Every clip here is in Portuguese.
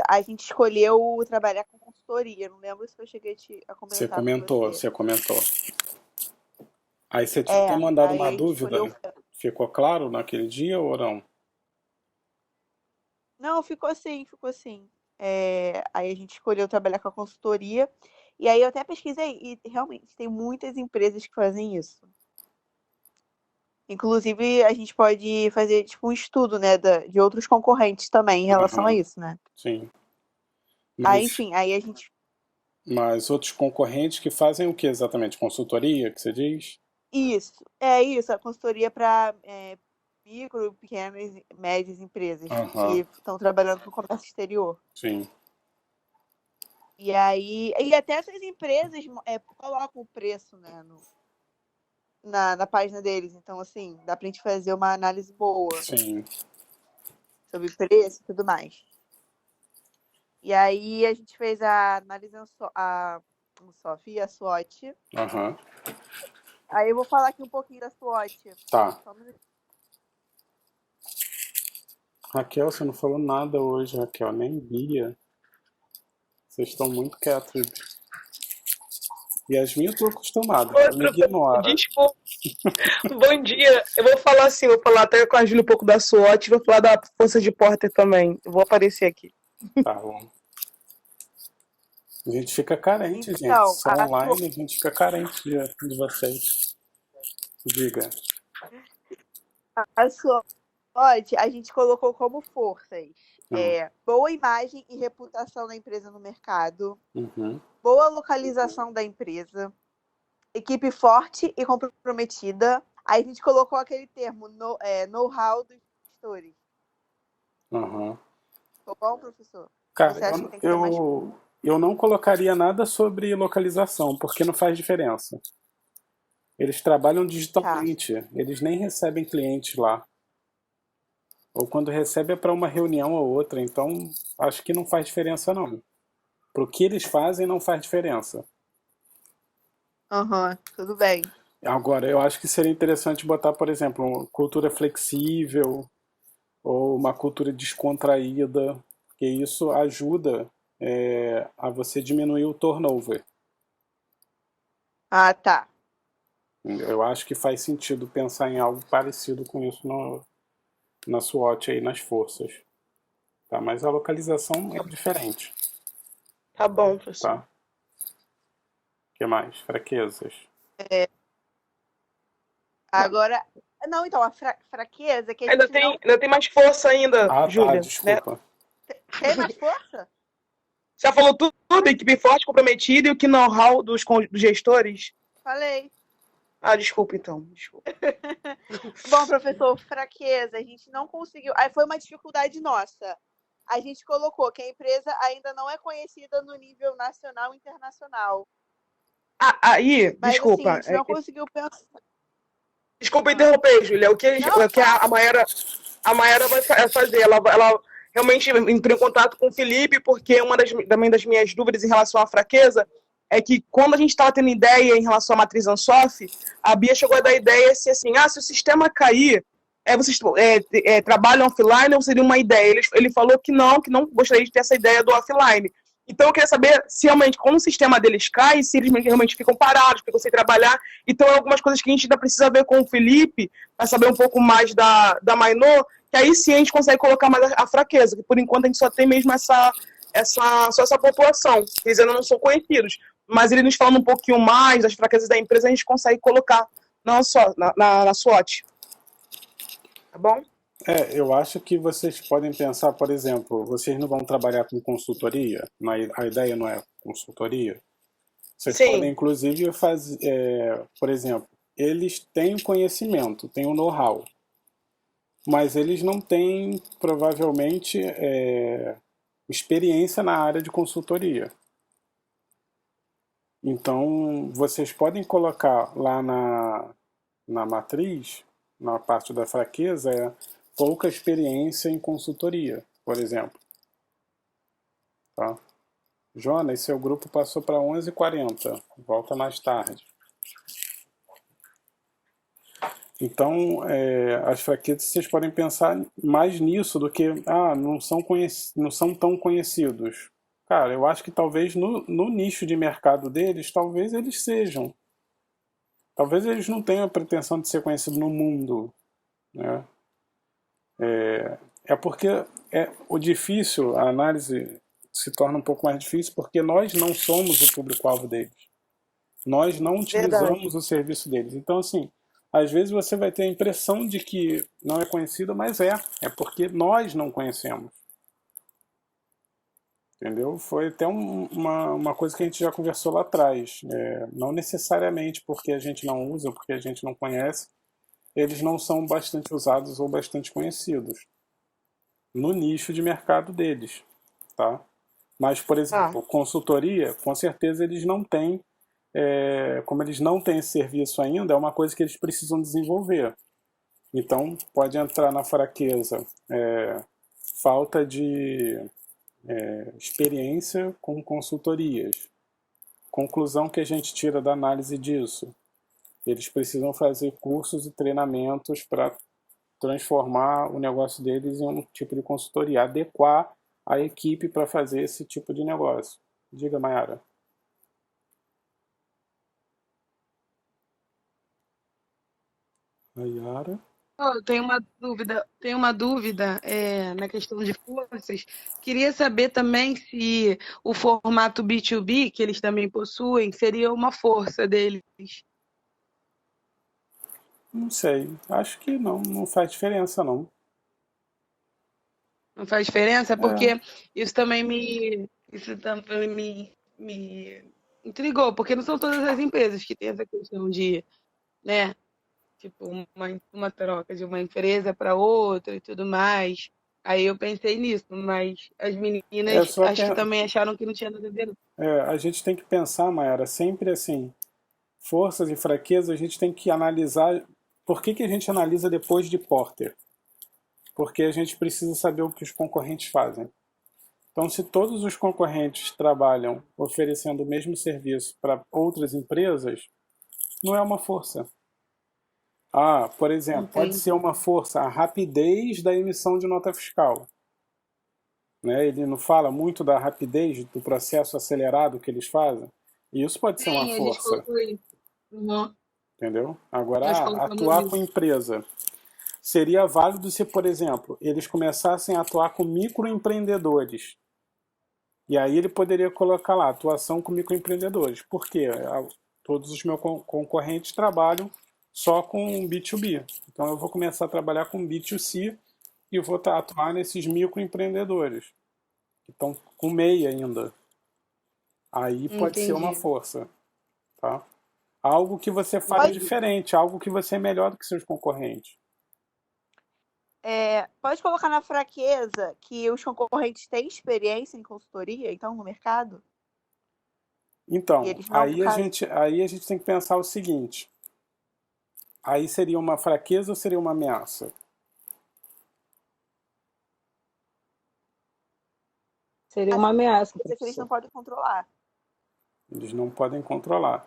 a gente escolheu trabalhar com consultoria. Não lembro se eu cheguei a Você comentar com comentou, você. você comentou. Aí você tinha até mandado Aí uma a gente escolheu. dúvida. Ficou claro naquele dia ou não? Não, ficou assim, ficou assim. Aí a gente escolheu trabalhar com a consultoria. E aí eu até pesquisei, e realmente tem muitas empresas que fazem isso. Inclusive, a gente pode fazer tipo um estudo, né, de outros concorrentes também em relação a Aham, isso, né? sim. Aí, Mas, enfim, aí a gente. mas outros concorrentes que fazem o que exatamente? Consultoria, que você diz? Isso, a consultoria para micro, pequenas e médias empresas que Aham, estão trabalhando com comércio exterior. sim. E aí, e até essas empresas colocam o preço, né, na página deles. Então, assim, dá pra gente fazer uma análise boa Sim. sobre preço e tudo mais. E aí a gente fez a análise e a SWOT. Aham. Aí eu vou falar aqui um pouquinho da SWOT. Tá. Só um minutinho. Raquel, você não falou nada hoje, Raquel, nem Bia. Vocês estão muito quietos. Yasmin, eu tô acostumado, ela me Outro, ignora. desculpa. Bom dia. Eu vou falar assim, vou falar até com a Júlia um pouco da SWOT, vou falar da Força de Porter também. Eu vou aparecer aqui. Tá bom. A gente fica carente, gente. Então, Só online a gente fica carente de vocês. Diga. a SWOT a gente colocou como forças. Hum. Boa imagem e reputação da empresa no mercado, Uhum. boa localização da empresa, equipe forte e comprometida. Aí a gente colocou aquele termo, know-how dos gestores. Uhum. Ficou bom, professor? Cara, Você acha que tem que ser mais curto? eu não colocaria nada sobre localização, porque não faz diferença. Eles trabalham Tá. digitalmente, eles nem recebem clientes lá. Ou quando recebe é para uma reunião ou outra, então acho que não faz diferença não. Pro que eles fazem não faz diferença. Aham, tudo bem. Agora, eu acho que seria interessante botar, por exemplo, uma cultura flexível ou uma cultura descontraída, porque isso ajuda a você diminuir o turnover. Ah, tá. Eu acho que faz sentido pensar em algo parecido com isso na SWOT aí, nas forças. Tá? Mas a localização é diferente. Tá bom, professor. Tá? O que mais? Fraquezas. Agora, não, então, a fraqueza é que a Ainda gente tem, não ainda tem mais força ainda, Ah, tá, Júlia, né? desculpa. tem mais força? Você já falou tudo, equipe forte, comprometida e o que know-how dos gestores? Falei. Ah, desculpa então, desculpa. Bom, professor, fraqueza, a gente não conseguiu. Aí foi uma dificuldade nossa. A gente colocou que a empresa ainda não é conhecida no nível nacional e internacional. Ah, aí, Mas assim, a desculpa, gente não conseguiu pensar. desculpa Ah, interromper, Júlia. não, O que a fala. Mayara vai fazer? Ela realmente entrou em contato com o Felipe, porque também das minhas dúvidas em relação à fraqueza é que quando a gente estava tendo ideia em relação à matriz Ansoff, a Bia chegou a dar ideia assim, se o sistema cair, vocês trabalham offline ou seria uma ideia? Ele falou que não gostaria de ter essa ideia do offline. Então eu queria saber se realmente, quando o sistema deles cai, se eles realmente ficam parados, ficam sem trabalhar. Então, algumas coisas que a gente ainda precisa ver com o Felipe, para saber um pouco mais da Mainô, que aí sim a gente consegue colocar mais a fraqueza, que por enquanto a gente só tem mesmo só essa população, eles ainda não são conhecidos. Mas ele nos falando um pouquinho mais das fraquezas da empresa, a gente consegue colocar não só na SWOT. Tá bom? Eu acho que vocês podem pensar, por exemplo, vocês não vão trabalhar com consultoria? A ideia não é consultoria? Vocês podem, Sim. inclusive, fazer, por exemplo, eles têm o conhecimento, têm o know-how, mas eles não têm, provavelmente, experiência na área de consultoria. Então, vocês podem colocar lá na matriz, na parte da fraqueza, pouca experiência em consultoria, por exemplo. Tá? Jonas, seu grupo passou para 11h40. Volta mais tarde. Então, as fraquezas vocês podem pensar mais nisso do que, não são tão conhecidos. Cara, eu acho que talvez no nicho de mercado deles, talvez eles sejam. Talvez eles não tenham a pretensão de ser conhecido no mundo, né? É porque o difícil, a análise se torna um pouco mais difícil porque nós não somos o público-alvo deles. Nós não Verdade. utilizamos o serviço deles. Então, assim, às vezes você vai ter a impressão de que não é conhecido, mas é porque nós não conhecemos. Entendeu? Foi até uma coisa que a gente já conversou lá atrás. Não necessariamente porque a gente não usa, porque a gente não conhece, eles não são bastante usados ou bastante conhecidos no nicho de mercado deles, tá? Mas, por Ah, exemplo, consultoria, com certeza eles não têm, como eles não têm esse serviço ainda, é uma coisa que eles precisam desenvolver. Então, pode entrar na fraqueza falta de experiência com consultorias. Conclusão que a gente tira da análise disso: eles precisam fazer cursos e treinamentos para transformar o negócio deles em um tipo de consultoria, adequar a equipe para fazer esse tipo de negócio. Diga, Mayara. Mayara? Eu tenho uma dúvida na questão de forças. Queria saber também se o formato B2B, que eles também possuem, seria uma força deles. Não sei. Acho que não faz diferença, não. Não faz diferença? É, Porque isso também me intrigou, porque não são todas as empresas que têm essa questão de, né, tipo, uma troca de uma empresa para outra e tudo mais. Aí eu pensei nisso, mas as é meninas só acho que pen- também acharam que não tinha nada a ver. Não. a gente tem que pensar, Mayara, sempre assim, forças e fraquezas, a gente tem que analisar. Por que a gente analisa depois de Porter? Porque a gente precisa saber o que os concorrentes fazem. Então, se todos os concorrentes trabalham oferecendo o mesmo serviço para outras empresas, não é uma força. Por exemplo, pode ser Entendi. uma força a rapidez da emissão de nota fiscal. Né? Ele não fala muito da rapidez do processo acelerado que eles fazem. E isso pode ser uma Sim, a gente força, colocou isso. Uhum. entendeu? Agora, Nós colocamos atuar com isso. empresa. Seria válido se, por exemplo, eles começassem a atuar com microempreendedores. E aí ele poderia colocar lá, atuação com microempreendedores. Por quê? Todos os meus concorrentes trabalham só com B2B. Então eu vou começar a trabalhar com B2C e vou atuar nesses microempreendedores, que estão com MEI ainda. Aí pode ser uma Entendi. força, tá? Algo que você faz pode, diferente, algo que você é melhor do que seus concorrentes. pode colocar na fraqueza que os concorrentes têm experiência em consultoria, então, no mercado, e Então, eles não, no caso. aí a gente tem que pensar o seguinte: aí seria uma fraqueza ou seria uma ameaça? Seria uma ameaça, Coisa que eles não professor. podem controlar. Eles não podem controlar.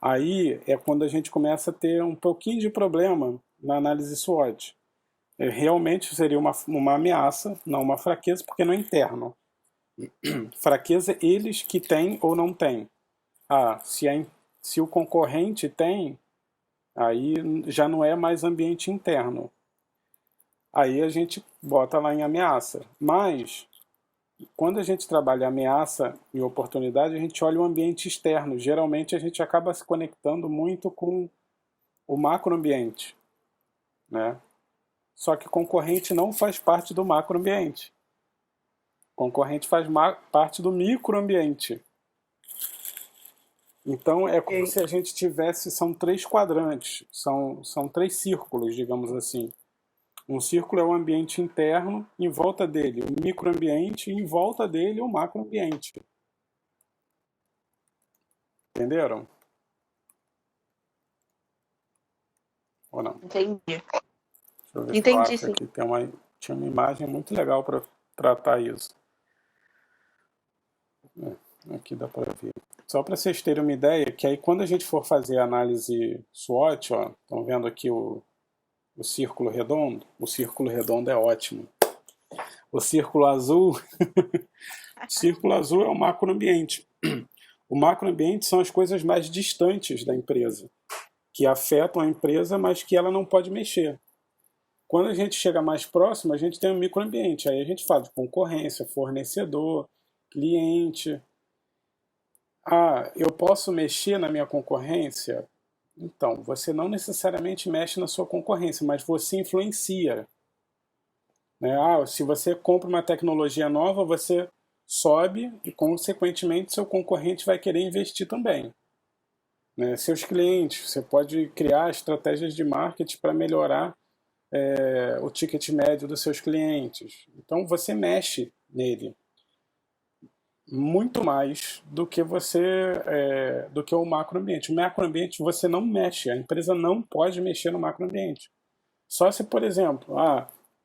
Aí é quando a gente começa a ter um pouquinho de problema na análise SWOT. Realmente seria uma ameaça, não uma fraqueza, porque não é interno. Fraqueza eles que têm ou não têm. Se o concorrente tem, aí já não é mais ambiente interno. Aí a gente bota lá em ameaça. Mas quando a gente trabalha ameaça e oportunidade, a gente olha o ambiente externo. Geralmente a gente acaba se conectando muito com o macroambiente, né? Só que concorrente não faz parte do macroambiente. Concorrente faz parte do microambiente. Então é como Ok. se a gente tivesse, são três quadrantes, são três círculos, digamos assim. Um círculo é o ambiente interno, em volta dele o microambiente e em volta dele o macroambiente. Entenderam? Ou não? Entendi. Deixa eu ver se eu Entendi, acho sim. aqui. Tinha uma imagem muito legal para tratar isso. Aqui dá para ver. Só para vocês terem uma ideia, que aí quando a gente for fazer a análise SWOT, ó, estão vendo aqui o círculo redondo? O círculo redondo é ótimo. O círculo azul, o círculo azul é o macroambiente. O macroambiente são as coisas mais distantes da empresa, que afetam a empresa, mas que ela não pode mexer. Quando a gente chega mais próximo, a gente tem um microambiente. Aí a gente fala de concorrência, fornecedor, cliente. Ah, eu posso mexer na minha concorrência? Então, você não necessariamente mexe na sua concorrência, mas você influencia. Né? Ah, se você compra uma tecnologia nova, você sobe e, consequentemente, seu concorrente vai querer investir também. Né? Seus clientes, você pode criar estratégias de marketing para melhorar o ticket médio dos seus clientes. Então, você mexe nele muito mais do que do que o macroambiente. O macroambiente você não mexe, a empresa não pode mexer no macroambiente. Só se, por exemplo,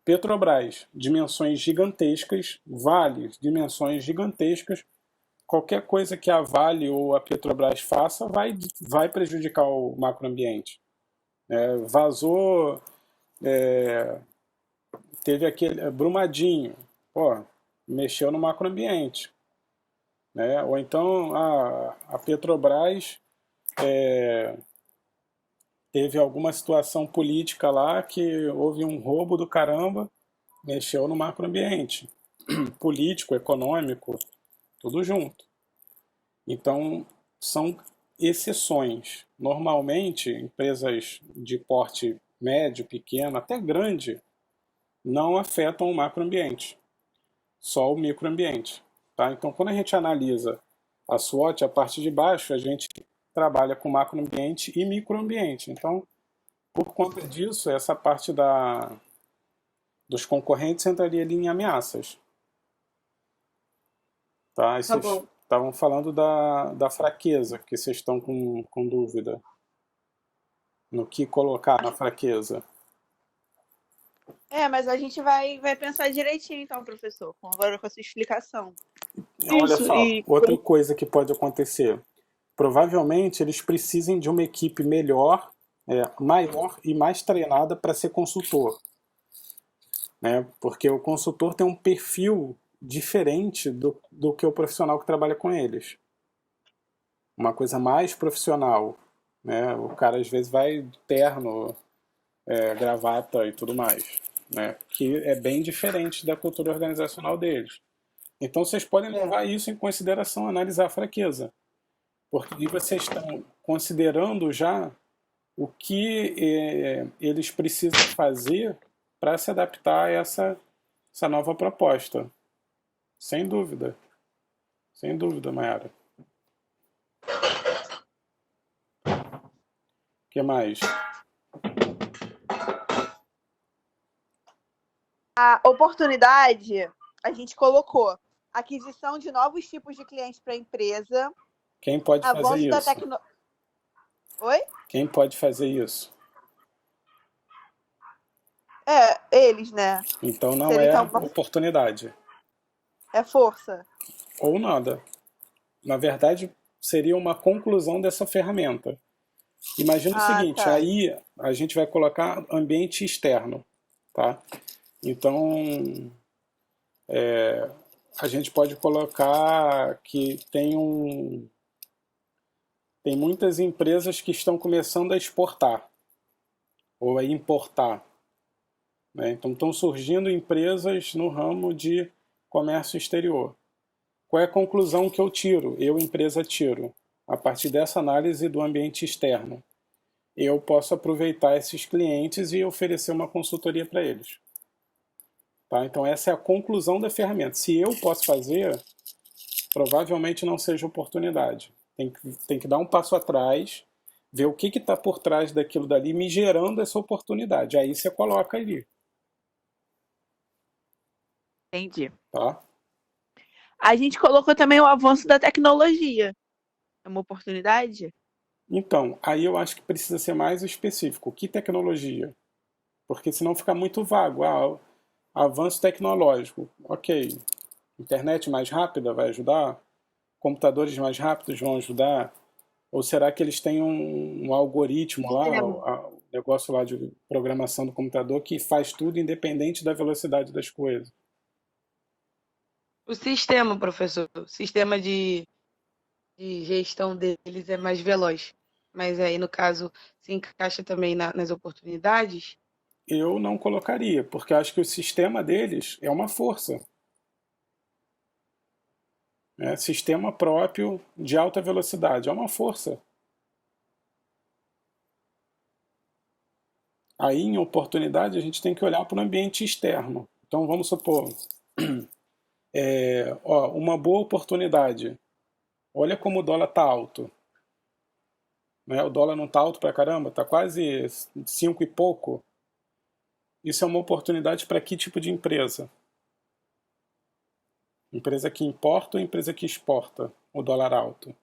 Petrobras, dimensões gigantescas, Vale, dimensões gigantescas, qualquer coisa que a Vale ou a Petrobras faça vai prejudicar o macroambiente. Vazou, teve aquele Brumadinho, mexeu no macroambiente. Né? Ou então a Petrobras teve alguma situação política lá que houve um roubo do caramba, mexeu no macroambiente. Político, econômico, tudo junto. Então, são exceções. Normalmente, empresas de porte médio, pequeno, até grande, não afetam o macroambiente, só o microambiente. Tá? Então, quando a gente analisa a SWOT, a parte de baixo, a gente trabalha com macroambiente e microambiente. Então, por conta disso, essa parte dos concorrentes entraria ali em ameaças. Tá? E vocês estavam falando da fraqueza, que vocês estão com dúvida no que colocar na fraqueza. Mas a gente vai pensar direitinho, então, professor, agora com a sua explicação. Olha só, outra coisa que pode acontecer. Provavelmente eles precisem de uma equipe melhor, maior e mais treinada para ser consultor. Né? Porque o consultor tem um perfil diferente do que o profissional que trabalha com eles. Uma coisa mais profissional. Né? O cara às vezes vai de terno, gravata e tudo mais. Né? Que é bem diferente da cultura organizacional deles. Então vocês podem levar isso em consideração, analisar a fraqueza. Porque vocês estão considerando já o que eles precisam fazer para se adaptar a essa nova proposta. Sem dúvida. Sem dúvida, Mayara. O que mais? A oportunidade, a gente colocou aquisição de novos tipos de clientes para a empresa. Quem pode fazer isso? Oi? Quem pode fazer isso? Eles, né? Então não oportunidade. É força. Ou nada. Na verdade, seria uma conclusão dessa ferramenta. Imagina o seguinte, aí a gente vai colocar ambiente externo. Tá? Então, a gente pode colocar que tem muitas empresas que estão começando a exportar ou a importar. Né? Então estão surgindo empresas no ramo de comércio exterior. Qual é a conclusão que eu tiro? Eu, empresa, tiro. A partir dessa análise do ambiente externo. Eu posso aproveitar esses clientes e oferecer uma consultoria para eles. Tá? Então essa é a conclusão da ferramenta. Se eu posso fazer, provavelmente não seja oportunidade. Tem que dar um passo atrás, ver o que está por trás daquilo dali, me gerando essa oportunidade. Aí você coloca ali. Entendi. Tá? A gente colocou também o avanço da tecnologia. É uma oportunidade? Então, aí eu acho que precisa ser mais específico. Que tecnologia? Porque senão fica muito vago. Avanço tecnológico. Ok. Internet mais rápida vai ajudar? Computadores mais rápidos vão ajudar? Ou será que eles têm um algoritmo lá? negócio lá de programação do computador que faz tudo independente da velocidade das coisas. O sistema, professor, o sistema de gestão deles é mais veloz. Mas aí, no caso, se encaixa também nas oportunidades? Eu não colocaria, porque acho que o sistema deles é uma força. Né? Sistema próprio de alta velocidade é uma força. Aí, em oportunidade, a gente tem que olhar para o ambiente externo. Então, vamos supor, uma boa oportunidade. Olha como o dólar está alto. Né? O dólar não está alto pra caramba, está quase 5 e pouco. Isso é uma oportunidade para que tipo de empresa? Empresa que importa ou empresa que exporta o dólar alto?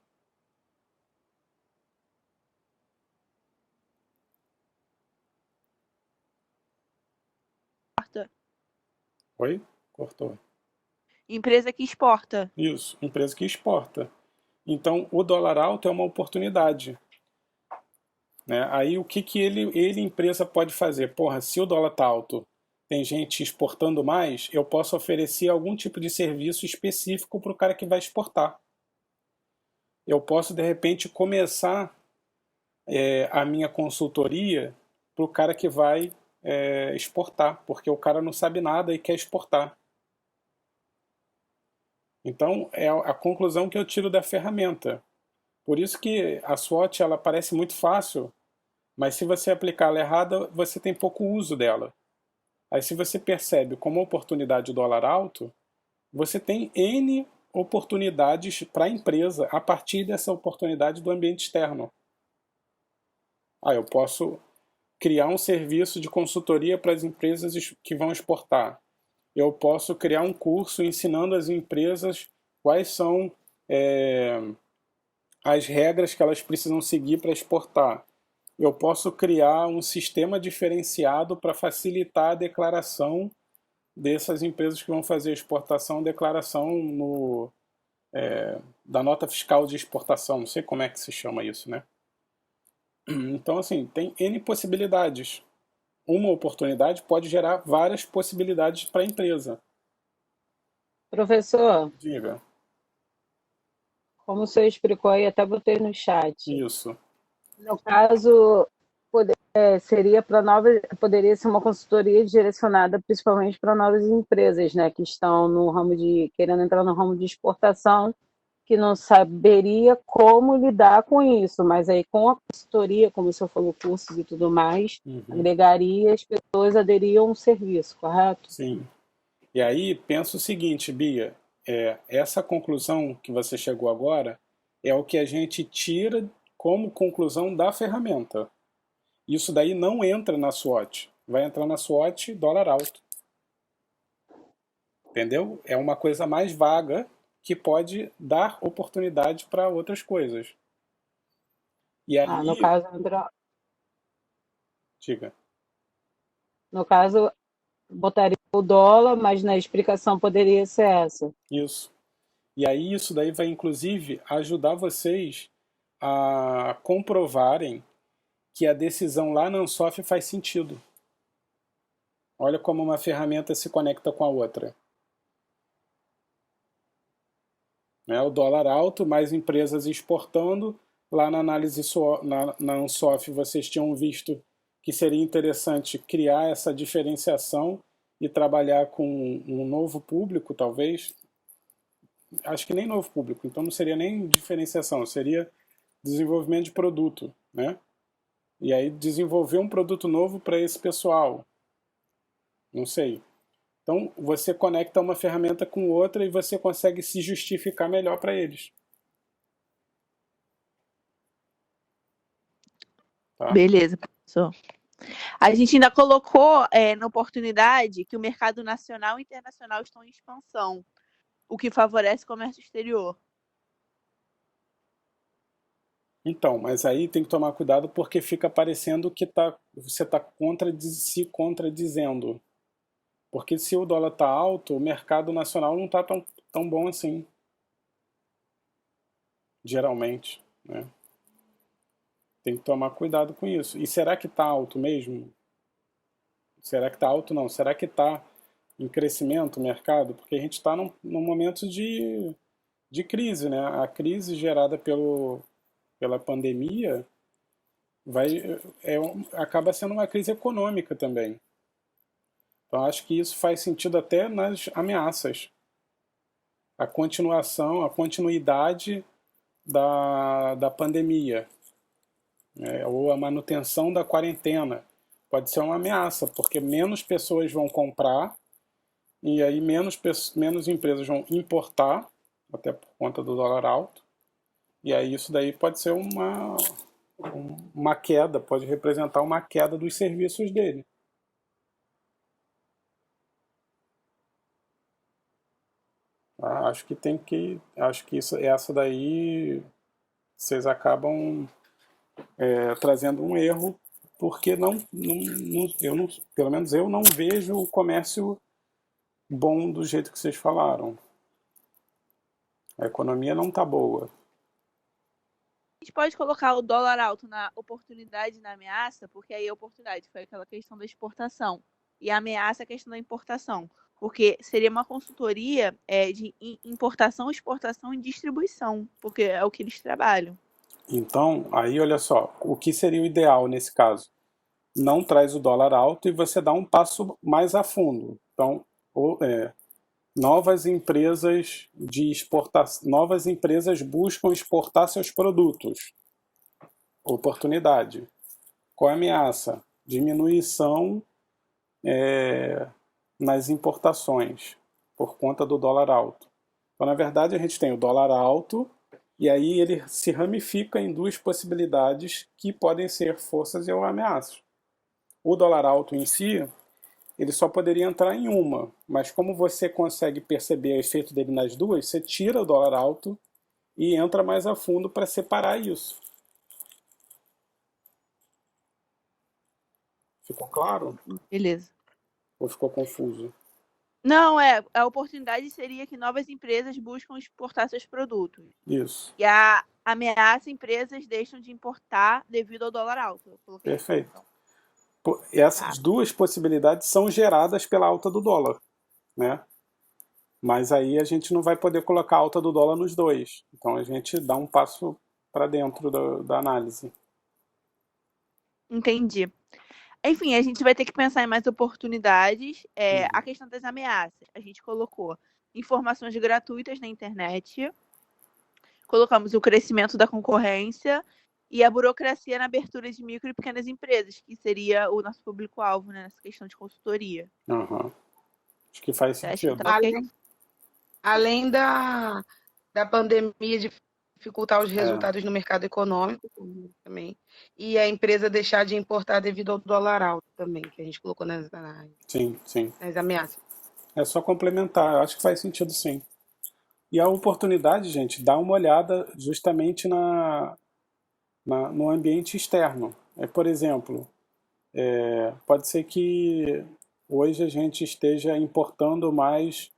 Oi? Cortou. Empresa que exporta. Isso, empresa que exporta. Então, o dólar alto é uma oportunidade. Né? Aí, o que ele, empresa, pode fazer? Porra, se o dólar está alto, tem gente exportando mais, eu posso oferecer algum tipo de serviço específico para o cara que vai exportar. Eu posso, de repente, começar a minha consultoria para o cara que vai exportar, porque o cara não sabe nada e quer exportar. Então, é a conclusão que eu tiro da ferramenta. Por isso que a SWOT ela parece muito fácil, mas se você aplicar ela errada, você tem pouco uso dela. Aí, se você percebe como oportunidade o dólar alto, você tem N oportunidades para a empresa a partir dessa oportunidade do ambiente externo. Eu posso criar um serviço de consultoria para as empresas que vão exportar. Eu posso criar um curso ensinando as empresas quais são as regras que elas precisam seguir para exportar. Eu posso criar um sistema diferenciado para facilitar a declaração dessas empresas que vão fazer exportação, declaração da nota fiscal de exportação, não sei como é que se chama isso, né? Então, assim, tem N possibilidades. Uma oportunidade pode gerar várias possibilidades para a empresa. Professor, Diga. como o senhor explicou aí, até botei no chat. Isso. No caso, seria para novas, poderia ser uma consultoria direcionada principalmente para novas empresas, né, que estão no ramo querendo entrar no ramo de exportação, que não saberia como lidar com isso, mas aí com a consultoria, como o senhor falou, cursos e tudo mais, agregaria, as pessoas aderiam ao serviço, correto? Sim. E aí, pensa o seguinte, Bia, essa conclusão que você chegou agora é o que a gente tira como conclusão da ferramenta. Isso daí não entra na SWOT. Vai entrar na SWOT dólar alto. Entendeu? É uma coisa mais vaga que pode dar oportunidade para outras coisas. E aí... no caso, Diga. No caso, botaria o dólar, mas na explicação poderia ser essa. Isso. E aí isso daí vai, inclusive, ajudar vocês a comprovarem que a decisão lá na Ansoff faz sentido. Olha como uma ferramenta se conecta com a outra. O dólar alto, mais empresas exportando. Lá na análise na Ansoff vocês tinham visto que seria interessante criar essa diferenciação e trabalhar com um novo público, talvez. Acho que nem novo público, então não seria nem diferenciação, seria desenvolvimento de produto, né? E aí desenvolver um produto novo para esse pessoal. Não sei. Então você conecta uma ferramenta com outra e você consegue se justificar melhor para eles. Tá? Beleza, professor. A gente ainda colocou na oportunidade que o mercado nacional e internacional estão em expansão, o que favorece o comércio exterior. Então, mas aí tem que tomar cuidado porque fica parecendo que você está se contradizendo. Porque se o dólar está alto, o mercado nacional não está tão bom assim. Geralmente, né? Tem que tomar cuidado com isso. E será que está alto mesmo? Será que está alto? Não. Será que está em crescimento o mercado? Porque a gente está num momento de crise, né? A crise gerada pela pandemia acaba sendo uma crise econômica também. Então acho que isso faz sentido até nas ameaças. A continuidade da pandemia, né? Ou a manutenção da quarentena pode ser uma ameaça, porque menos pessoas vão comprar e aí menos empresas vão importar, até por conta do dólar alto, e aí isso daí pode ser uma queda, pode representar uma queda dos serviços dele. Acho que essa daí vocês acabam trazendo um erro, porque pelo menos eu não vejo o comércio bom do jeito que vocês falaram. A economia não está boa. A gente pode colocar o dólar alto na oportunidade e na ameaça, porque aí a oportunidade foi aquela questão da exportação e a ameaça é a questão da importação. Porque seria uma consultoria de importação, exportação e distribuição, porque é o que eles trabalham. Então, aí olha só, o que seria o ideal nesse caso? Não traz o dólar alto e você dá um passo mais a fundo. Então, novas empresas novas empresas buscam exportar seus produtos. Oportunidade. Qual é a ameaça? Diminuição nas importações por conta do dólar alto. Então, na verdade, a gente tem o dólar alto e aí ele se ramifica em duas possibilidades que podem ser forças ou ameaças. O dólar alto em si, ele só poderia entrar em uma, mas como você consegue perceber o efeito dele nas duas, você tira o dólar alto e entra mais a fundo para separar isso. Ficou claro? Beleza. Ou ficou confuso? Não, a oportunidade seria que novas empresas buscam exportar seus produtos. Isso. E a ameaça, empresas deixam de importar devido ao dólar alto. Perfeito. Essas duas possibilidades são geradas pela alta do dólar, né? Mas aí a gente não vai poder colocar a alta do dólar nos dois. Então a gente dá um passo para dentro da análise. Entendi. Enfim, a gente vai ter que pensar em mais oportunidades. A questão das ameaças. A gente colocou informações gratuitas na internet. Colocamos o crescimento da concorrência e a burocracia na abertura de micro e pequenas empresas, que seria o nosso público-alvo, né, nessa questão de consultoria. Uhum. Acho que faz sentido. Além da pandemia dificultar os resultados no mercado econômico também, e a empresa deixar de importar devido ao dólar alto também, que a gente colocou nas ameaças. É só complementar, eu acho que faz sentido sim. E a oportunidade, gente, dá uma olhada justamente no ambiente externo. Por exemplo, pode ser que hoje a gente esteja importando mais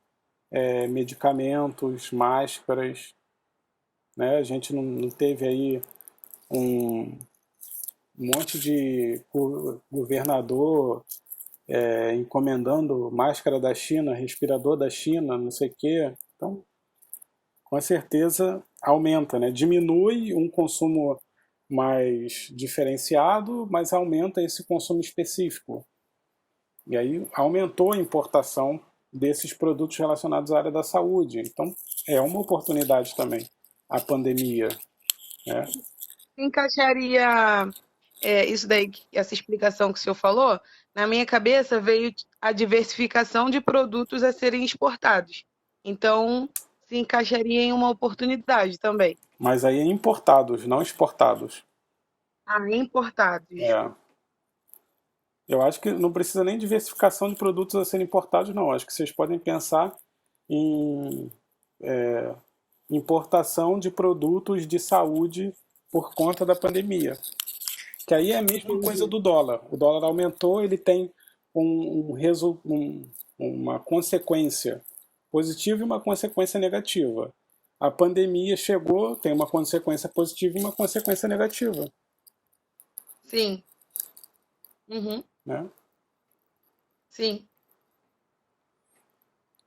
medicamentos, máscaras, né? A gente não teve aí um monte de governador encomendando máscara da China, respirador da China, não sei o quê. Então, com certeza aumenta, né? Diminui um consumo mais diferenciado, mas aumenta esse consumo específico. E aí aumentou a importação desses produtos relacionados à área da saúde. Então, é uma oportunidade também, a pandemia. Né? Encaixaria isso daí, essa explicação que o senhor falou, na minha cabeça veio a diversificação de produtos a serem exportados. Então, se encaixaria em uma oportunidade também. Mas aí é importados, não exportados. Importados. Eu acho que não precisa nem diversificação de produtos a serem importados, não. Acho que vocês podem pensar em importação de produtos de saúde por conta da pandemia. Que aí é a mesma coisa do dólar. O dólar aumentou, ele tem uma consequência positiva e uma consequência negativa. A pandemia chegou, tem uma consequência positiva e uma consequência negativa. Sim. Uhum. né? O Sim.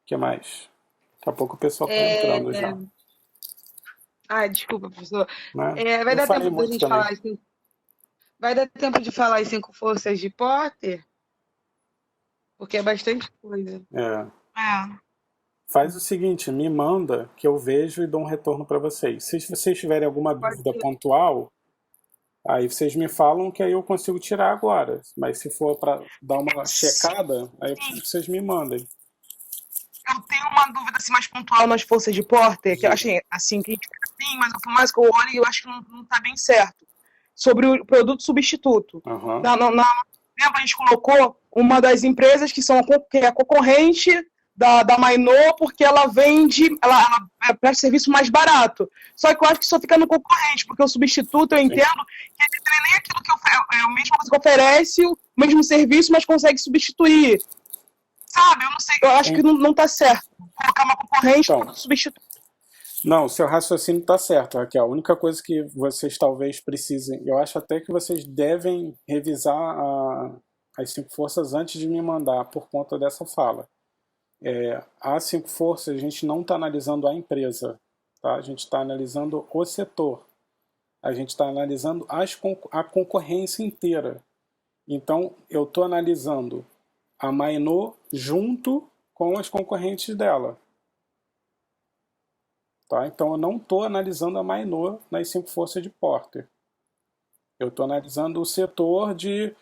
que mais? Daqui a pouco o pessoal está É, entrando já, desculpa, professor. né? Vai Eu dar falei tempo da muito gente também. falar vai dar tempo de falar as 5 forças de Porter? Porque é bastante coisa. É. É. Faz o seguinte, me manda que eu vejo e dou um retorno para vocês. Se vocês tiverem alguma Pode dúvida ser. pontual, aí vocês me falam que aí eu consigo tirar agora. Mas se for para dar uma checada, aí eu preciso que vocês me mandem. Eu tenho uma dúvida assim, mais pontual nas forças de Porter, que eu achei assim, que a gente fica assim, mas por mais que eu olhe, eu acho que não está bem certo. Sobre o produto substituto. Aham. Lembra, a gente colocou uma das empresas que é concorrente da Mainô, porque ela vende, ela presta serviço mais barato. Só que eu acho que só fica no concorrente, porque o substituto, eu entendo que ele não é nem aquilo que é a mesma coisa que oferece, o mesmo serviço, mas consegue substituir. Sabe, eu não sei, eu acho que não está certo. Colocar uma concorrente Então, para substituir. não, seu raciocínio está certo, Raquel. A única coisa que vocês talvez precisem, eu acho até que vocês devem revisar as 5 forças antes de me mandar, por conta dessa fala. As 5 forças, a gente não está analisando a empresa, tá? A gente está analisando o setor. A gente está analisando a concorrência inteira. Então, eu estou analisando a Mainô junto com as concorrentes dela. Tá? Então, eu não estou analisando a Mainô nas 5 forças de Porter. Eu estou analisando o setor de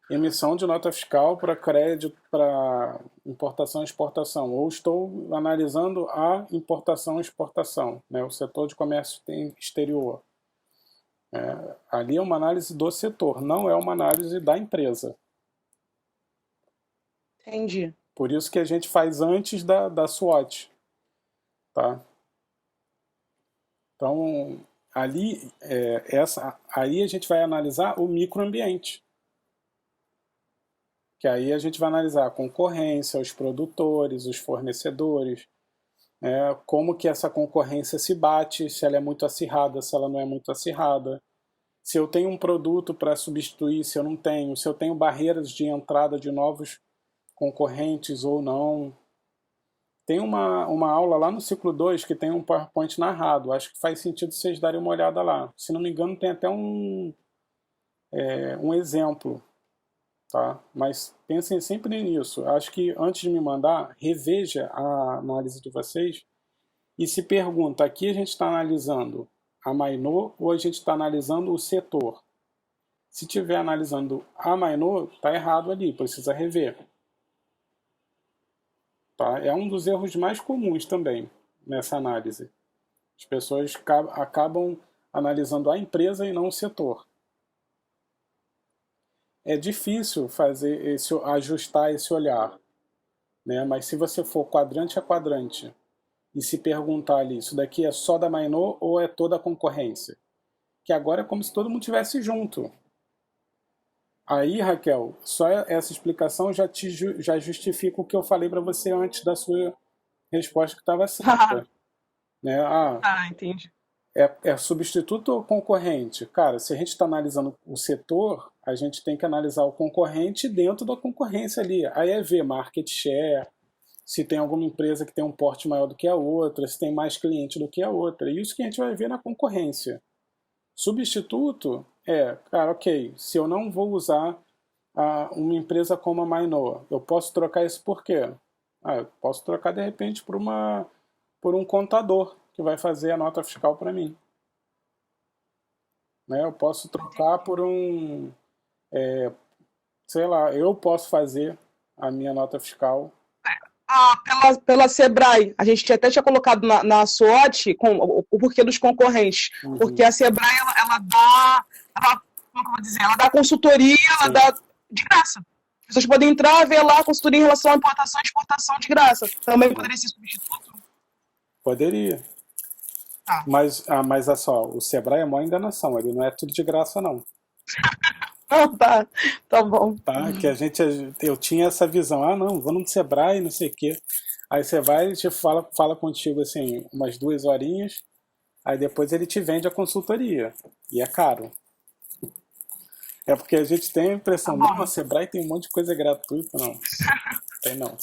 emissão de nota fiscal para crédito para importação e exportação. Ou estou analisando a importação e exportação, né? O setor de comércio exterior. Ali é uma análise do setor, não é uma análise da empresa. Entendi. Por isso que a gente faz antes da SWOT. Tá? Então, ali, aí a gente vai analisar o microambiente. Que aí a gente vai analisar a concorrência, os produtores, os fornecedores, como que essa concorrência se bate, se ela é muito acirrada, se ela não é muito acirrada. Se eu tenho um produto para substituir, se eu não tenho, se eu tenho barreiras de entrada de novos concorrentes ou não. Tem uma aula lá no ciclo 2 que tem um PowerPoint narrado. Acho que faz sentido vocês darem uma olhada lá. Se não me engano, tem até um exemplo. Tá? Mas pensem sempre nisso. Acho que antes de me mandar, reveja a análise de vocês e se pergunta, aqui a gente está analisando a Mainô ou a gente está analisando o setor? Se estiver analisando a Mainô, está errado ali, precisa rever. Tá? É um dos erros mais comuns também nessa análise. As pessoas acabam analisando a empresa e não o setor. É difícil ajustar esse olhar, né? Mas se você for quadrante a quadrante e se perguntar ali, isso daqui é só da Mainô ou é toda a concorrência? Que agora é como se todo mundo estivesse junto. Aí, Raquel, só essa explicação já justifica o que eu falei para você antes da sua resposta que estava certa. Né? Entendi. É substituto ou concorrente? Cara, se a gente está analisando o setor, a gente tem que analisar o concorrente dentro da concorrência ali. Aí é ver market share, se tem alguma empresa que tem um porte maior do que a outra, se tem mais cliente do que a outra. É isso que a gente vai ver na concorrência. Substituto cara, ok, se eu não vou usar uma empresa como a Mainô, eu posso trocar isso por quê? Eu posso trocar de repente por um contador que vai fazer a nota fiscal para mim. Né? Eu posso trocar por sei lá, eu posso fazer a minha nota fiscal. Pela Sebrae, a gente até tinha colocado na SWOT o porquê dos concorrentes, porque a Sebrae ela dá, como eu vou dizer, ela dá consultoria, ela dá de graça. As pessoas podem entrar, ver lá a consultoria em relação à importação e exportação de graça. Também poderia ser substituto? Poderia. Mas é só, o Sebrae é uma enganação, ele não é tudo de graça não. Tá bom. Tá? Que eu tinha essa visão, não, vou no Sebrae, não sei o quê. Aí você vai, ele te fala contigo assim, umas 2 horinhas, aí depois ele te vende a consultoria. E é caro. É porque a gente tem a impressão, não, a Sebrae tem um monte de coisa gratuita. Não, tem não.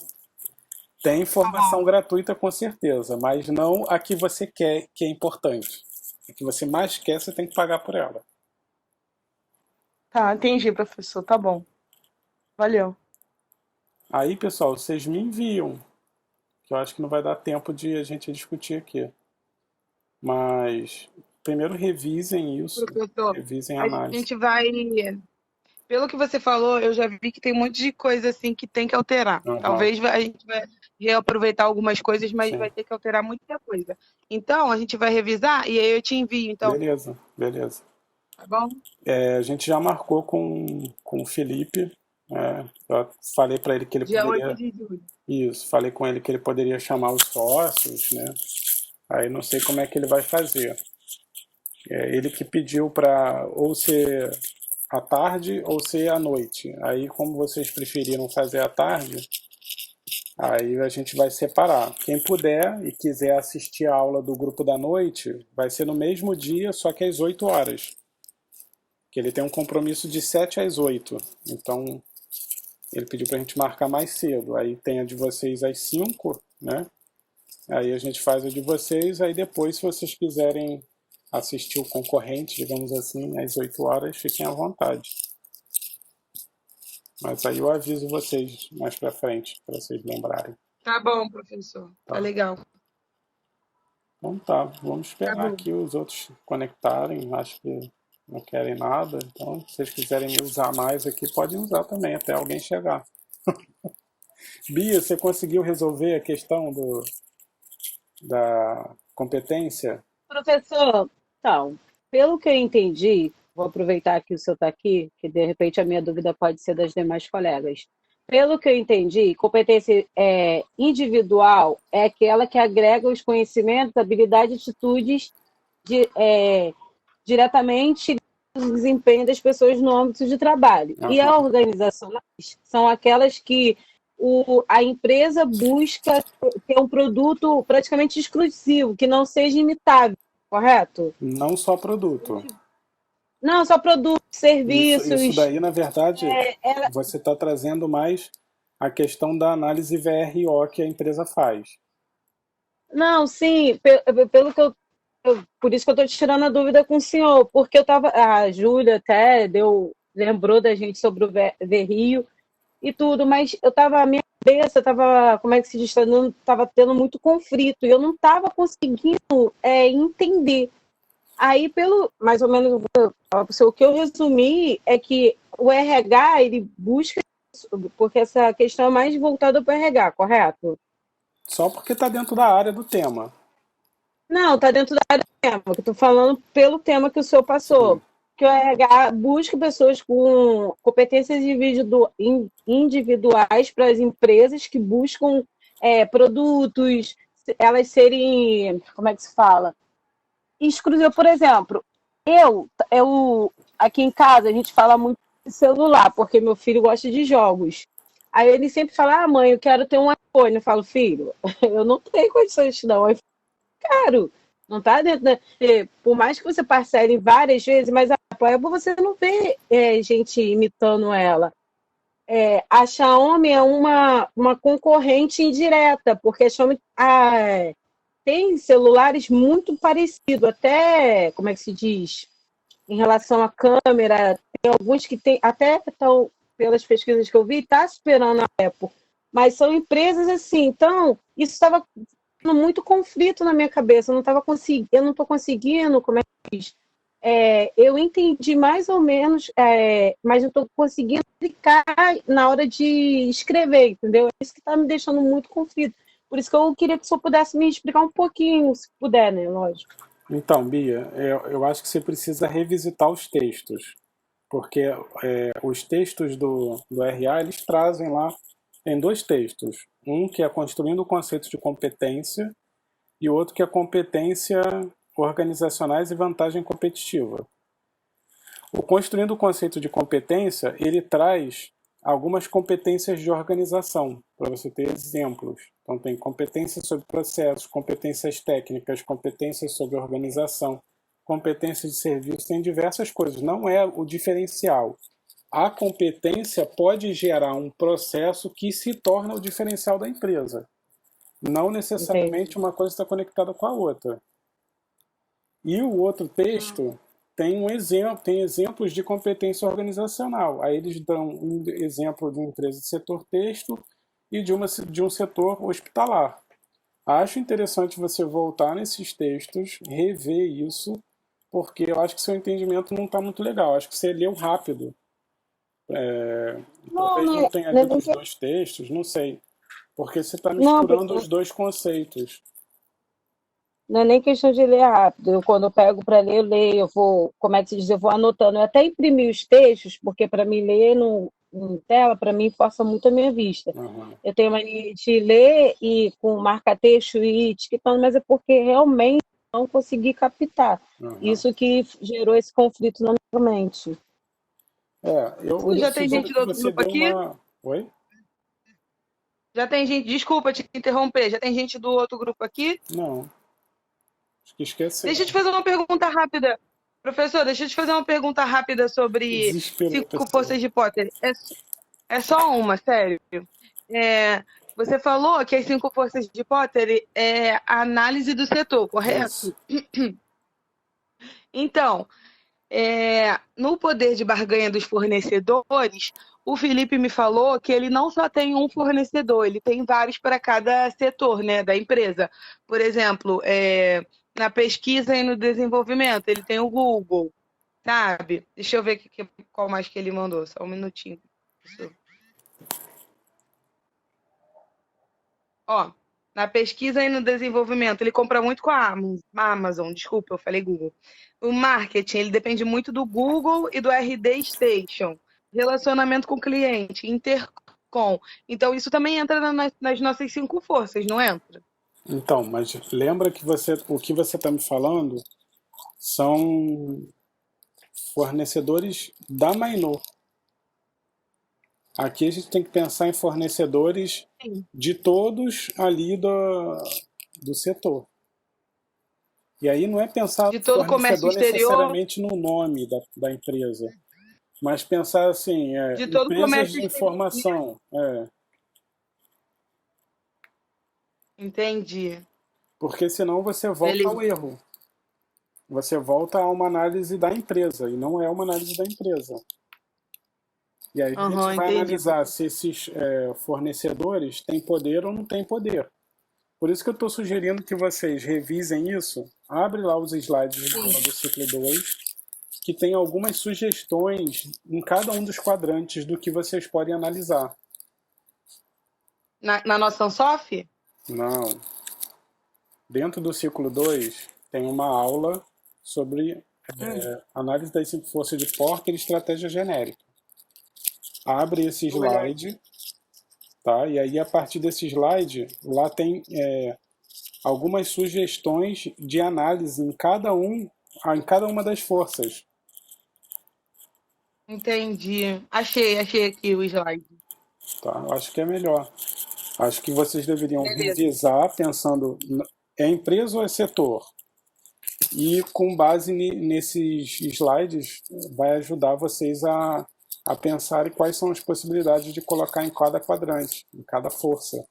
Tem informação gratuita com certeza, mas não a que você quer, que é importante. A que você mais quer, você tem que pagar por ela. Tá, entendi, professor. Tá bom. Valeu. Aí, pessoal, vocês me enviam, que eu acho que não vai dar tempo de a gente discutir aqui. Mas primeiro revisem isso, Professor, revisem a a análise. gente vai. Pelo que você falou, eu já vi que tem um monte de coisa assim que tem que alterar. Aham. Talvez a gente vai reaproveitar algumas coisas, mas Sim. vai ter que alterar muita coisa. Então, a gente vai revisar e aí eu te envio, então, Beleza, beleza. tá bom? A gente já marcou com o Felipe. Eu falei para ele que ele Dia 8 poderia. de julho. Isso, falei com ele que ele poderia chamar os sócios, né? Aí não sei como é que ele vai fazer. Ele que pediu para ou ser à tarde ou ser à noite. Aí, como vocês preferiram fazer à tarde, aí a gente vai separar. Quem puder e quiser assistir a aula do grupo da noite, vai ser no mesmo dia, só que às 8 horas. Que ele tem um compromisso de 7 às 8. Então, ele pediu para a gente marcar mais cedo. Aí tem a de vocês às 5, né? Aí a gente faz a de vocês, aí depois, se vocês quiserem assistir o concorrente, digamos assim, às 8 horas, fiquem à vontade. Mas aí eu aviso vocês mais pra frente, para vocês lembrarem. Tá bom, professor. Tá legal. Então tá, vamos esperar Tá bom. aqui os outros conectarem, acho que não querem nada, então se vocês quiserem me usar mais aqui, podem usar também, até alguém chegar. Bia, você conseguiu resolver a questão da competência? Professor, então, pelo que eu entendi, vou aproveitar que o senhor está aqui, que de repente a minha dúvida pode ser das demais colegas. Pelo que eu entendi, competência individual é aquela que agrega os conhecimentos, habilidades e atitudes diretamente no desempenho das pessoas no âmbito de trabalho. E as organizacionais são aquelas que a empresa busca ter um produto praticamente exclusivo, que não seja imitável, correto? Não só produto. Não, só produtos, serviços. Isso daí, na verdade, você está trazendo mais a questão da análise VRO que a empresa faz. Não, sim, pelo que por isso que eu estou tirando a dúvida com o senhor, porque a Júlia até lembrou da gente sobre o VRIO e tudo, mas a minha cabeça estava, como é que se diz, estava tendo muito conflito e eu não estava conseguindo entender. Aí, mais ou menos, o que eu resumi é que o RH, ele busca, porque essa questão é mais voltada para o RH, correto? Só porque está dentro da área do tema. Não, está dentro da área do tema, que eu estou falando pelo tema que o senhor passou. Sim. Que o RH busca pessoas com competências individuais para as empresas que buscam produtos, elas serem, como é que se fala? Exclusivo, por exemplo, eu aqui em casa a gente fala muito de celular, porque meu filho gosta de jogos. Aí ele sempre fala, mãe, eu quero ter um iPhone. Eu falo, filho, eu não tenho condições de te dar um iPhone caro. Não tá dentro da... Por mais que você parcele várias vezes, mas a Apple você não vê gente imitando ela. A Xiaomi é uma concorrente indireta, porque a Xiaomi tem celulares muito parecidos, até, como é que se diz, em relação à câmera, tem alguns que tem, até estão, pelas pesquisas que eu vi, está superando a Apple, mas são empresas assim, então, isso estava tendo muito conflito na minha cabeça, eu não estou conseguindo, como é que diz, eu entendi mais ou menos, mas não estou conseguindo aplicar na hora de escrever, entendeu? É isso que está me deixando muito conflito. Por isso que eu queria que o senhor pudesse me explicar um pouquinho, se puder, né? Lógico. Então, Bia, eu acho que você precisa revisitar os textos, porque os textos do RA, eles trazem lá, tem 2 textos. Um que é construindo o conceito de competência e o outro que é competência organizacionais e vantagem competitiva. O construindo o conceito de competência, ele traz algumas competências de organização, para você ter exemplos. Então tem competências sobre processos, competências técnicas, competências sobre organização, competências de serviço, tem diversas coisas. Não é o diferencial, a competência pode gerar um processo que se torna o diferencial da empresa. Não necessariamente Entendi. uma coisa está conectada com a outra. E o outro texto tem tem exemplos de competência organizacional. Aí eles dão um exemplo de uma empresa de setor texto e de um setor hospitalar. Acho interessante você voltar nesses textos, rever isso, porque eu acho que seu entendimento não está muito legal. Acho que você leu rápido. Não, Talvez não não é, tenha não é lido nem os que- dois textos, não sei. Porque você está não, misturando os dois conceitos. não é nem questão de ler rápido. Quando eu pego para ler, eu leio, eu vou, como é que se diz, eu vou anotando. Eu até imprimi os textos, porque para mim ler em tela, para mim, força muito a minha vista. Uhum, Eu tenho mania de ler e com marca-texto e etiquetando, mas é porque realmente não consegui captar. uhum. Isso que gerou esse conflito na minha mente. Eu, Por eu Já tem sugiro gente do que outro você grupo dê aqui? uma. Oi? Já tem gente, desculpa te interromper, já tem gente do outro grupo aqui? Não, acho que Deixa eu te esqueceram. fazer uma pergunta rápida. Professor, deixa eu te fazer uma pergunta rápida sobre Desesperou a cinco pessoa. forças de Potter. É só uma, sério. É, você falou que as cinco forças de Potter é a análise do setor, Isso. correto? Então, no poder de barganha dos fornecedores, o Felipe me falou que ele não só tem um fornecedor, ele tem vários para cada setor, né, da empresa. Por exemplo, na pesquisa e no desenvolvimento, ele tem o Google, sabe? Deixa eu ver qual mais que ele mandou, só um minutinho. Ó, na pesquisa e no desenvolvimento, ele compra muito com a Amazon, desculpa, eu falei Google. O marketing, ele depende muito do Google e do RD Station. Relacionamento com o cliente, Intercom. Então, isso também entra nas nossas cinco forças, não entra? Então, mas lembra que o que você está me falando são fornecedores da Mainô. Aqui a gente tem que pensar em fornecedores Sim. de todos ali do setor. E aí não é pensar De todo o comércio fornecedor exterior, necessariamente no nome da empresa, mas pensar assim, de todo o empresas comércio de exterior. informação. Entendi. Porque senão você volta ao Beleza. erro. Você volta a uma análise da empresa, e não é uma análise da empresa. E aí a gente Aham, vai entendi. analisar se esses fornecedores têm poder ou não têm poder. Por isso que eu estou sugerindo que vocês revisem isso. Abre lá os slides do ciclo 2, que tem algumas sugestões em cada um dos quadrantes do que vocês podem analisar. Na nossa Ansoff? Não. Dentro do ciclo 2 tem uma aula sobre análise das cinco forças de Porter e estratégia genérica. Abre esse Vou olhar aqui. slide, tá? E aí a partir desse slide, lá tem algumas sugestões de análise em cada uma das forças. Entendi. Achei aqui o slide. Tá? Eu acho que é melhor. Acho que vocês deveriam Beleza. revisar pensando, é empresa ou é setor? E com base nesses slides, vai ajudar vocês a pensarem quais são as possibilidades de colocar em cada quadrante, em cada força.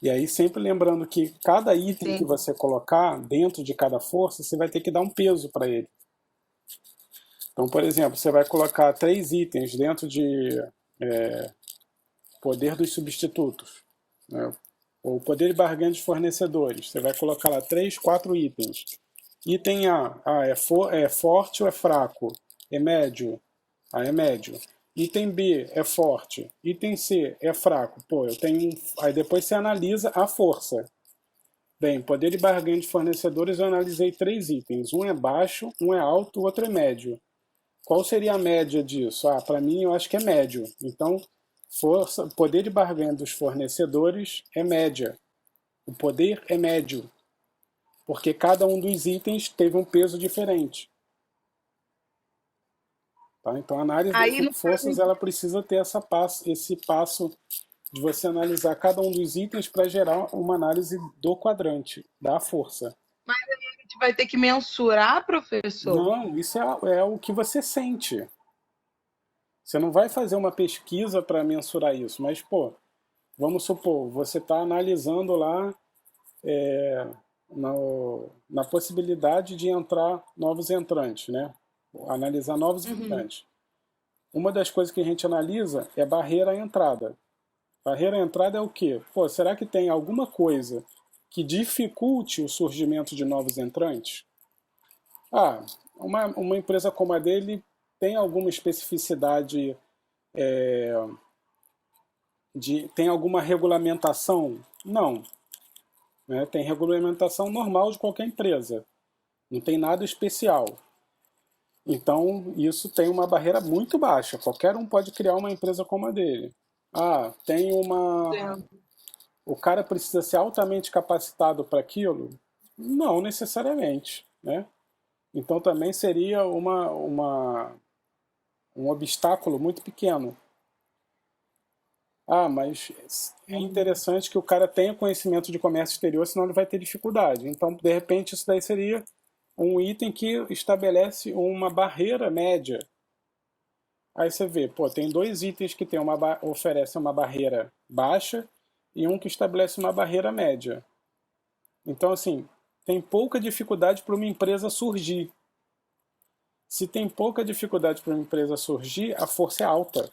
E aí sempre lembrando que cada item que você colocar dentro de cada força, você vai ter que dar um peso para ele. Então, por exemplo, você vai colocar 3 itens dentro de poder dos substitutos, né? Ou poder de barganha dos fornecedores. Você vai colocar lá 3, 4 itens. Item A, é forte ou é fraco? É médio? É médio. Item B é forte. Item C é fraco. Pô, eu tenho. Aí depois você analisa a força. Bem, poder de barganha de fornecedores, eu analisei 3 itens. Um é baixo, um é alto, o outro é médio. Qual seria a média disso? Para mim eu acho que é médio. Então, poder de barganha dos fornecedores é média. O poder é médio. Porque cada um dos itens teve um peso diferente. Tá? Então a análise das Aí, no cinco forças ela precisa ter esse passo de você analisar cada um dos itens para gerar uma análise do quadrante, da força. Mas a gente vai ter que mensurar, professor? Não, isso é o que você sente. Você não vai fazer uma pesquisa para mensurar isso, mas, pô, vamos supor, você está analisando lá na possibilidade de entrar novos entrantes, né? Analisar novos entrantes. Uma das coisas que a gente analisa é barreira à entrada. Barreira à entrada é o quê? Pô, será que tem alguma coisa que dificulte o surgimento de novos entrantes? Ah, uma empresa como a dele tem alguma especificidade, tem alguma regulamentação? Não. Né? Tem regulamentação normal de qualquer empresa. Não tem nada especial. Então, isso tem uma barreira muito baixa. Qualquer um pode criar uma empresa como a dele. Ah, tem uma... O cara precisa ser altamente capacitado para aquilo? Não necessariamente, né? Então, também seria um obstáculo muito pequeno. Ah, mas é interessante que o cara tenha conhecimento de comércio exterior, senão ele vai ter dificuldade. Então, de repente, isso daí seria um item que estabelece uma barreira média. Aí você vê, pô, tem dois itens que oferecem uma barreira baixa e um que estabelece uma barreira média. Então, assim, tem pouca dificuldade para uma empresa surgir. Se tem pouca dificuldade para uma empresa surgir, a força é alta.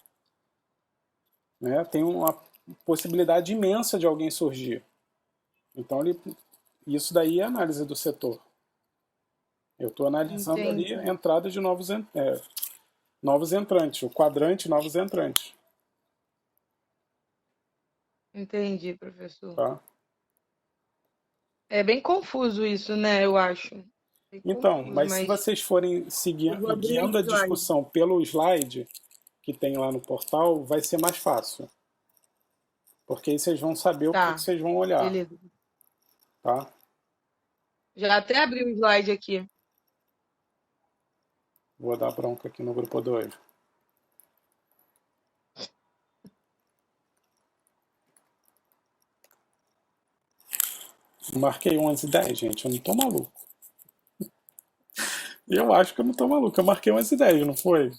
Né? Tem uma possibilidade imensa de alguém surgir. Então, isso daí é análise do setor. Eu estou analisando ali a entrada de novos entrantes, o quadrante novos entrantes. Entendi, professor. Tá? É bem confuso isso, né? Eu acho. Bem Então, confuso, mas se vocês forem guiando a discussão pelo slide que tem lá no portal, vai ser mais fácil. Porque aí vocês vão saber o que vocês vão olhar. Beleza. Tá? Já até abri o slide aqui. Vou dar bronca aqui no grupo 2. Marquei 11h10, gente. Eu não tô maluco. Eu acho que eu não tô maluco. Eu marquei 11h10, não foi?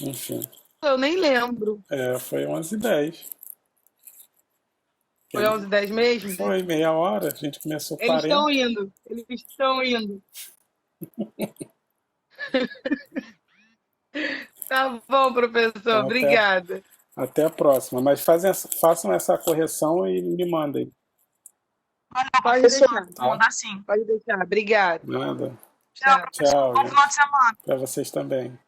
Enfim. Eu nem lembro. Foi 11h10. Foi 11h10 mesmo? Foi meia hora. A gente começou 40. Eles estão indo. Eles estão indo. Tá bom, professor. Então, obrigada. Até a próxima. Mas façam essa correção e me mandem. Pode Professor, deixar. vou mandar sim. Pode deixar. Obrigada. Nada. Tchau, professor. Tchau, Bom final de semana. para vocês também.